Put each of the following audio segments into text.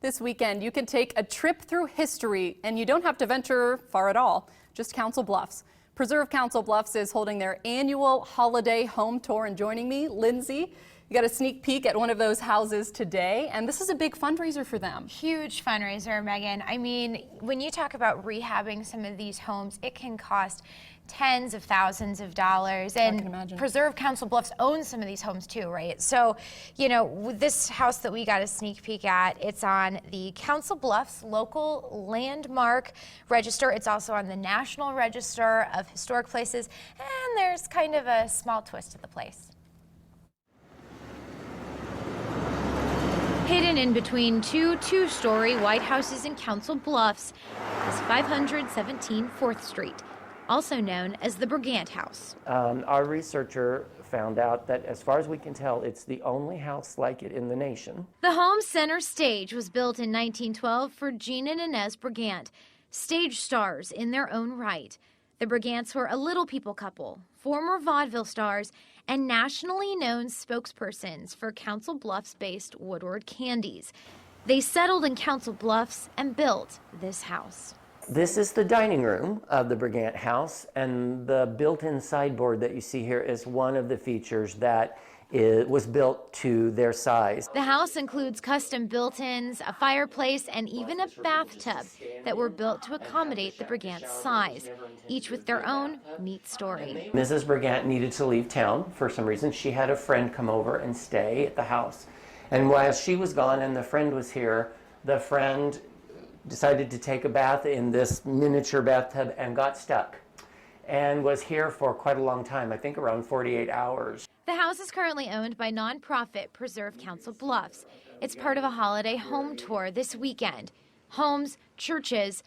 This weekend, you can take a trip through history, and you don't have to venture far at all, just Council Bluffs. Preserve Council Bluffs is holding their annual holiday home tour, and joining me, Lindsay. You got a sneak peek at one of those houses today, and this is a big fundraiser for them. Huge fundraiser, Megan. I mean, when you talk about rehabbing some of these homes, it can cost tens of thousands of dollars. And I can imagine. Preserve Council Bluffs owns some of these homes too, right? So, you know, with this house that we got a sneak peek at, it's on the Council Bluffs local landmark register. It's also on the National Register of Historic Places, and there's kind of a small twist to the place. Hidden in between two-story White Houses in Council Bluffs is 517 4th Street, also known as the Brigant House. Our researcher found out that, as far as we can tell, it's the only house like it in the nation. The home's center stage was built in 1912 for Jean and Inez Brigant, stage stars in their own right. The Brigants were a little people couple, former vaudeville stars, and nationally known spokespersons for Council Bluffs-based Woodward Candies. They settled in Council Bluffs and built this house. This is the dining room of the Brigant house, and the built-in sideboard that you see here is one of the features that was built to their size. The house includes custom built-ins, a fireplace, and even a bathtub that were built to accommodate the Brigant's size, each with their own neat story. Mrs. Brigant needed to leave town for some reason. She had a friend come over and stay at the house. And while she was gone and the friend was here, the friend decided to take a bath in this miniature bathtub and got stuck and was here for quite a long time, I think around 48 hours. The house is currently owned by nonprofit Preserve Council Bluffs. It's part of a holiday home tour this weekend. Homes, churches,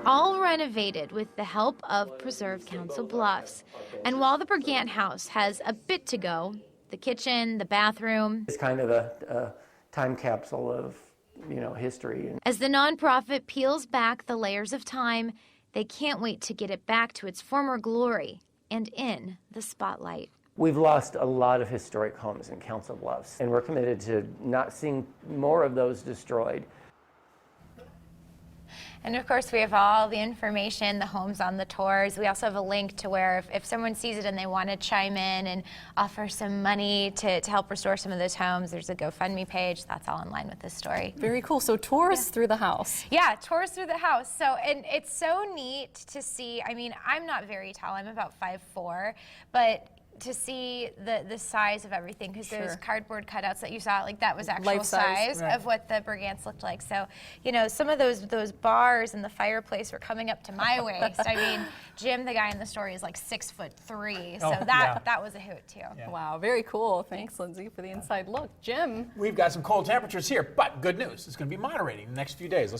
all renovated with the help of Preserve Council Bluffs. And while the Brigant house has a bit to go, the kitchen, the bathroom, It's kind of a time capsule of, history. as the nonprofit peels back the layers of time, they can't wait to get it back to its former glory and in the spotlight. We've lost a lot of historic homes in Council Bluffs, and we're committed to not seeing more of those destroyed. And of course, we have all the information, the homes on the tours. We also have a link to where if someone sees it and they want to chime in and offer some money to help restore some of those homes, there's a GoFundMe page. That's all in line with this story. Very cool. So tours through the house. Yeah, tours through the house. So, and it's so neat to see. I mean, I'm not very tall. I'm about 5'4", but to see the size of everything, because those cardboard cutouts that you saw, like that was actual Life size of what the Brigants looked like. So, some of those bars in the fireplace were coming up to my waist. I mean, Jim, the guy in the story, is like 6'3", so that was a hoot too. Yeah. Wow, very cool. Thanks, Lindsay, for the inside look. Jim. We've got some cold temperatures here, but good news. It's going to be moderating the next few days.